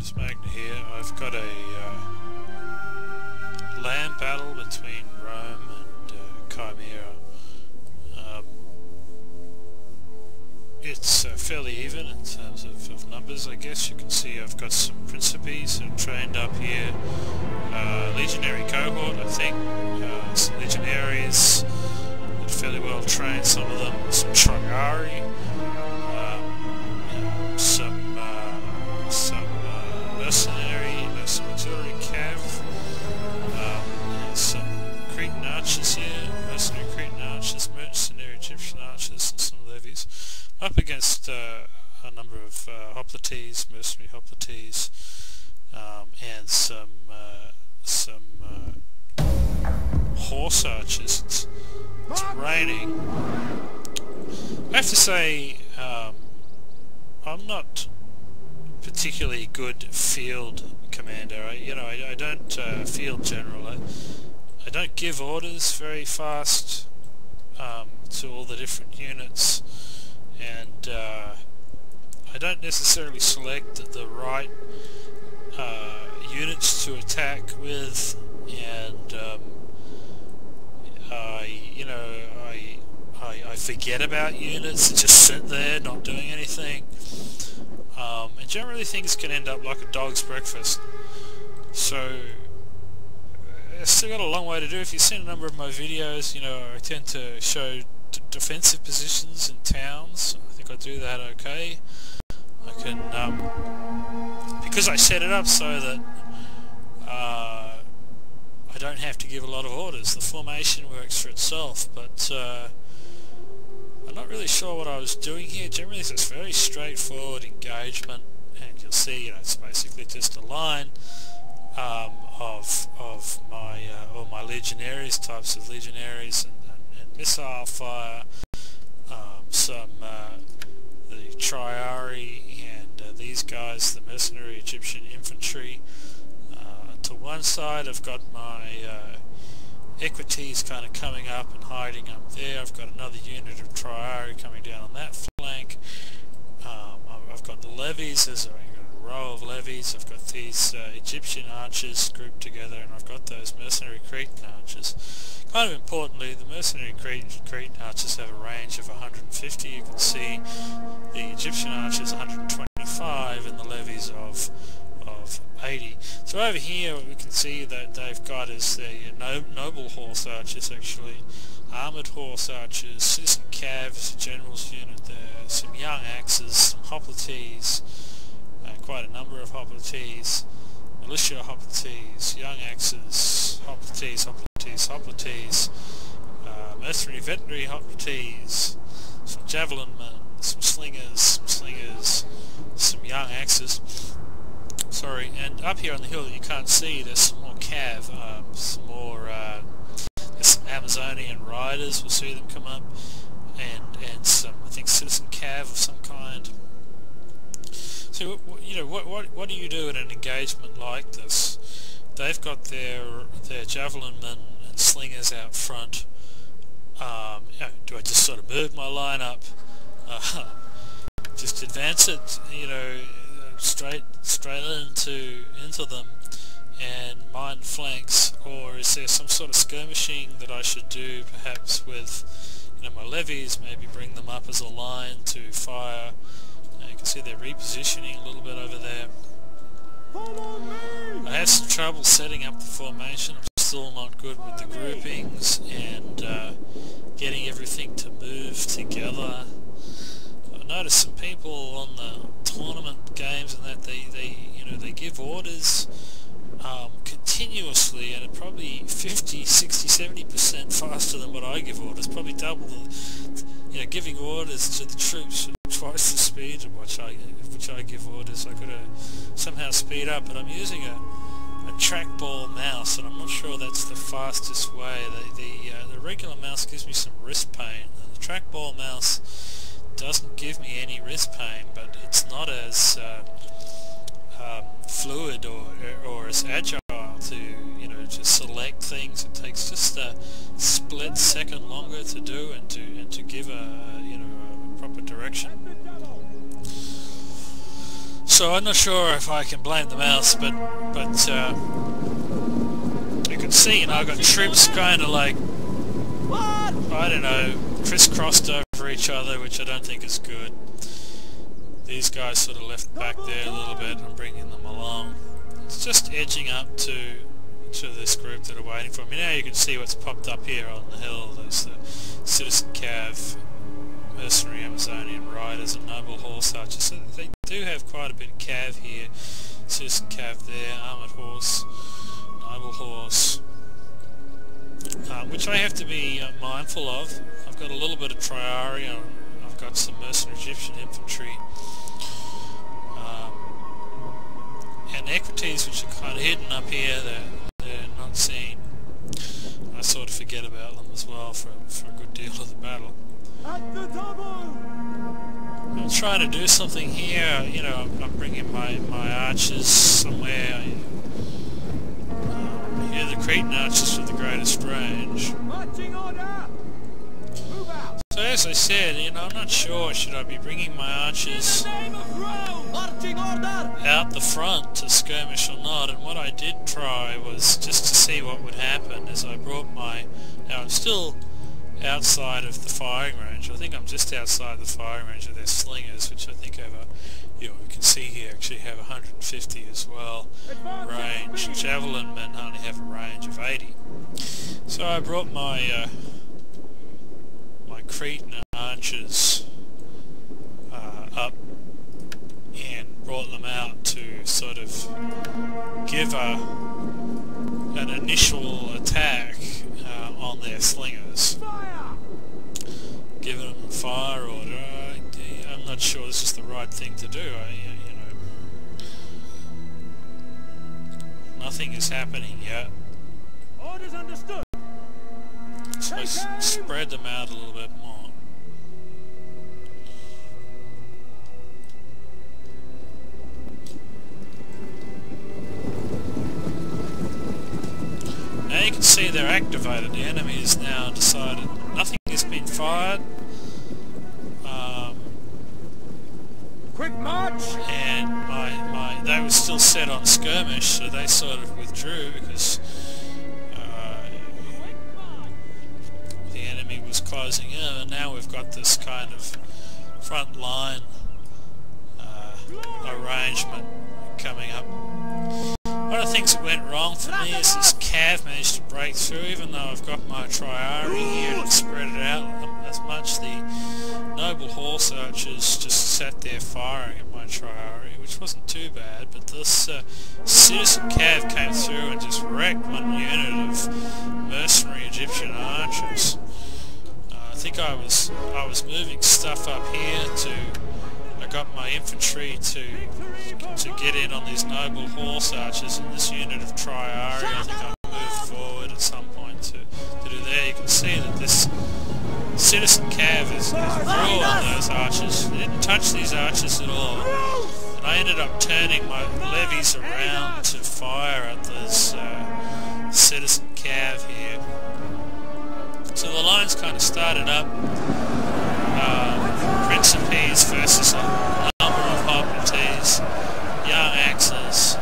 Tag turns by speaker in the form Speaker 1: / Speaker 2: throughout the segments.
Speaker 1: It's Magna here. I've got a land battle between Rome and Chimera. It's fairly even in terms of numbers, I guess. You can see I've got some Principes that are trained up here. Legionary cohort, I think. Some Legionaries that are fairly well trained, some of them. Some Triari. Some mercenary cav, some Cretan archers here, mercenary Cretan archers, mercenary Egyptian archers, and some levies. Up against a number of hoplites, mercenary hoplites, and some horse archers. It's raining. I have to say, I'm not particularly good field commander. I don't field general. I don't give orders very fast to all the different units, and I don't necessarily select the right units to attack with, and I forget about units that just sit there not doing anything. And generally things can end up like a dog's breakfast. So I've still got a long way to do. If you've seen a number of my videos, I tend to show defensive positions in towns. I think I do that okay. I can, because I set it up so that I don't have to give a lot of orders. The formation works for itself, but I'm not really sure what I was doing here. Generally it's a very straightforward engagement, and you'll see, it's basically just a line of my all my legionaries, types of legionaries, and missile fire, the Triari, and these guys, the mercenary Egyptian infantry. To one side I've got my Equites kind of coming up and hiding up there. I've got another unit of Triari coming down on that flank. I've got the levies, there's a row of levies. I've got these Egyptian archers grouped together, and I've got those mercenary Cretan archers. Kind of importantly, the mercenary Cretan archers have a range of 150. You can see the Egyptian archers 125 and the levies of 80. So over here we can see that they've got is the noble horse archers, actually, armoured horse archers, citizen cav, general's unit there, some young axes, some hoplites, quite a number of hoplites, militia hoplites, young axes, hoplites, mercenary veterinary hoplites, some javelin men, some slingers, some young axes. Sorry, and up here on the hill that you can't see, there's some more cav, there's some Amazonian riders, we'll see them come up, and some, I think, citizen cav of some kind. So, what do you do in an engagement like this? They've got their javelin men and slingers out front. Do I just sort of move my line up? Just advance it, straight into them and mine flanks, or is there some sort of skirmishing that I should do, perhaps with my levies, maybe bring them up as a line to fire? You can see they're repositioning a little bit over there. I had some trouble setting up the formation. I'm still not good with the groupings and getting everything to move together. I noticed some people on the tournament games and that they give orders continuously, and it's probably 50, 60, 70% faster than what I give orders. Probably double the, giving orders to the troops at twice the speed of which I give orders. I gotta somehow speed up, but I'm using a trackball mouse, and I'm not sure that's the fastest way. The regular mouse gives me some wrist pain. The trackball mouse doesn't give me any wrist pain, but it's not as fluid or as agile to to select things. It takes just a split second longer to do and to give a proper direction. So I'm not sure if I can blame the mouse, but you can see, you know, I've got troops kind of like, I don't know, crisscrossed over each other, which I don't think is good. These guys sort of left back there a little bit and bringing them along. It's just edging up to this group that are waiting for me. Now you can see what's popped up here on the hill. There's the Citizen Cav, Mercenary Amazonian Riders and Noble Horse Archers. So they do have quite a bit of Cav here. Citizen Cav there, Armoured Horse, Noble Horse, which I have to be mindful of. I've got a little bit of Triari, I've got some Mercenary Egyptian Infantry, and Equites which are kind of hidden up here, they're not seen. I sort of forget about them as well for a good deal of the battle. I'm trying to do something here, you know, I'm bringing my archers somewhere. Here the Cretan archers with the greatest range. So as I said, you know, I'm not sure, should I be bringing my archers out the front to skirmish or not, and what I did try was just to see what would happen as I brought my... Now I'm still outside of the firing range. I think I'm just outside the firing range of their slingers, which I think have a, you know, you can see here actually have 150 as well range. Javelin men only have a range of 80. So I brought my my Cretan archers up and brought them out to sort of give an initial attack on their slingers. Giving them a fire order. I'm not sure this is the right thing to do. You know, nothing is happening yet.
Speaker 2: Orders understood.
Speaker 1: So let's spread them out a little bit more. Now you can see they're activated. The enemy has now decided nothing has been fired.
Speaker 2: Quick march!
Speaker 1: And they were still set on skirmish, so they sort of withdrew because the enemy was closing in, and now we've got this kind of front line arrangement coming up. One of the things that went wrong for me is this Cav managed to break through, even though I've got my Triari here to spread it out as much. The Noble Horse Archers just sat there firing at my Triari, which wasn't too bad, but this Citizen Cav came through and just wrecked one unit of Mercenary Egyptian Archers. I think I was moving stuff up here to... I got my infantry to get in on these Noble Horse Archers, and this unit of Triari, I think I moved forward at some point to do there. You can see that this Citizen Cav is raw on those archers. They didn't touch these archers at all. And I ended up turning my levies around to fire at this Citizen Cav here. So the lines kind of started up. Principes versus a number of Hoplites, young axes,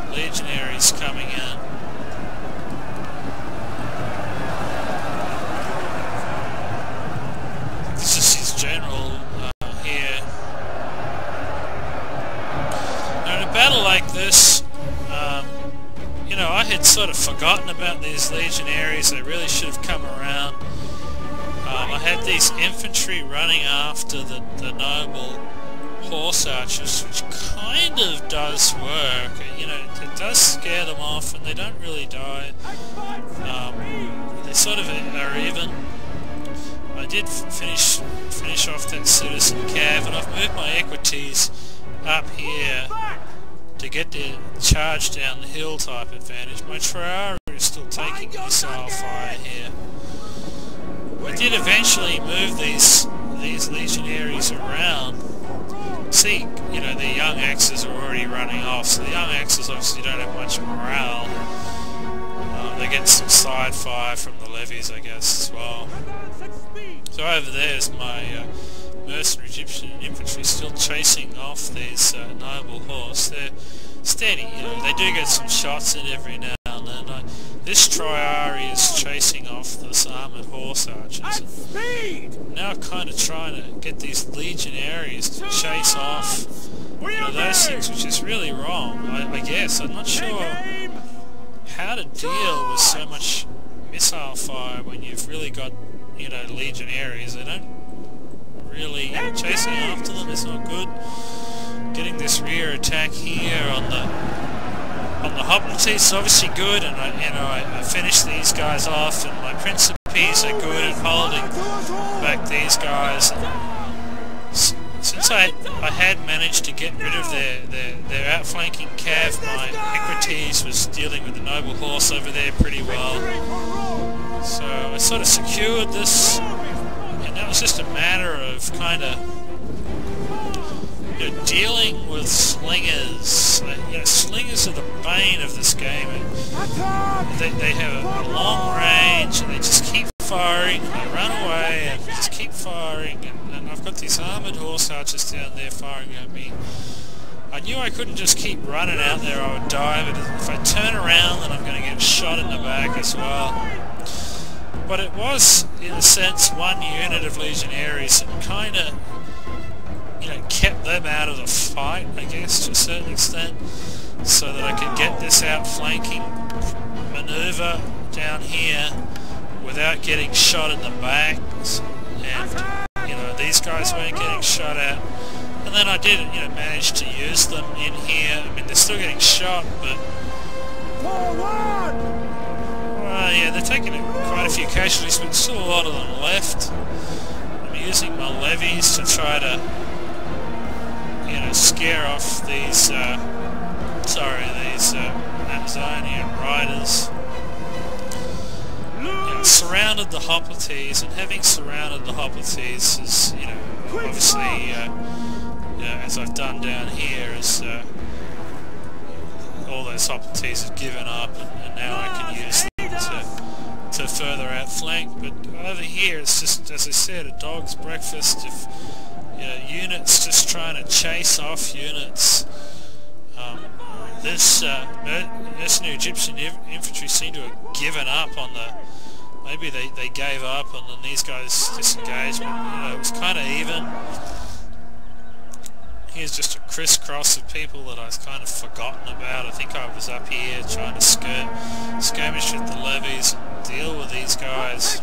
Speaker 1: legionaries coming in. This is his general here. Now in a battle like this, you know, I had sort of forgotten about these legionaries. They really should have come around. I had these infantry running after the Noble Horse Archers, which kind of does work. You know, it does scare them off, and they don't really die. They sort of are even. I did finish off that Citizen Cav, and I've moved my Equites up here to get the charge down the hill type advantage. My Triari is still taking missile fire here. I did eventually move these legionaries around. See, you know, the young axes are already running off, so the young axes obviously don't have much morale. They get some side fire from the levies, I guess, as well. So over there's my mercenary Egyptian infantry still chasing off these noble horse. They're steady, you know, they do get some shots in every now and then. This Triari is chasing off this armoured horse archers. Now kind of trying to get these legionaries to chase off, you know, those things, which is really wrong, I guess. I'm not sure how to deal with so much missile fire when you've really got, you know, legionaries. They don't really, you know, chasing after them is not good. Getting this rear attack here on the Hoplites is obviously good, and I finished these guys off, and my Principes are good at holding back these guys. Since I had managed to get rid of their outflanking cav, my Equites was dealing with the noble horse over there pretty well. So I sort of secured this, and that was just a matter of kind of, you know, dealing with slingers. You know, slingers are the bane of this game. They have a long range, and they just keep firing, and they run away, and just keep firing, and I've got these armoured horse archers down there firing at me. I knew I couldn't just keep running out there, I would die, but if I turn around then I'm going to get shot in the back as well. But it was, in a sense, one unit of legionaries that kind of, you know, kept them out of the fight, I guess, to a certain extent, so that I could get this outflanking manoeuvre down here without getting shot in the back, and, you know, these guys weren't getting shot at. And then I did, you know, manage to use them in here. I mean, they're still getting shot, but yeah, they're taking quite a few casualties, but still a lot of them left. I'm using my levies to try to, you know, scare off these Amazonian riders. And surrounded the Hoplites, and having surrounded the Hoplites is, you know, obviously, as I've done down here, is all those Hoplites have given up, and now I can use them to further outflank. But over here, it's just, as I said, a dog's breakfast. If, you know, units just trying to chase off units. This mercenary Egyptian infantry seem to have given up on the. Maybe they gave up, and then these guys disengaged. But, you know, it was kind of even. Here's just a crisscross of people that I've kind of forgotten about. I think I was up here trying to skirmish with the levies and deal with these guys.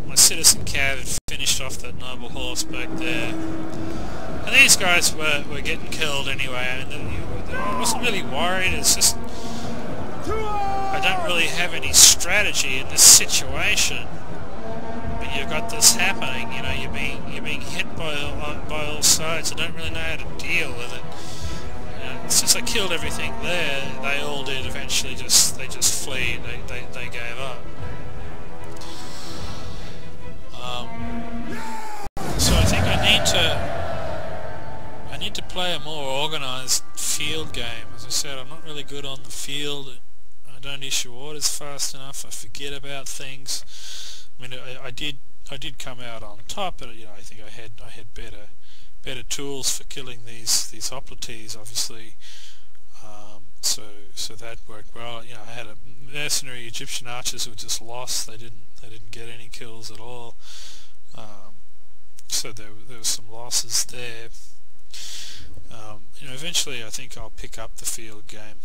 Speaker 1: My citizen cav had finished off that noble horse back there. And these guys were getting killed anyway. I mean, I wasn't really worried. It's just, I don't really have any strategy in this situation. But you've got this happening, you know, you're being hit by all sides. I don't really know how to deal with it. Since I killed everything there, they all did eventually just flee. They gave up. So I think I need to play a more organised field game. As I said, I'm not really good on the field. I don't issue orders fast enough. I forget about things. I mean, I did come out on top, but, you know, I think I had better tools for killing these Hoplites, obviously. So that worked well. You know, I had a mercenary Egyptian archers who were just lost. They didn't get any kills at all. So there were some losses there. You know, eventually I think I'll pick up the field game.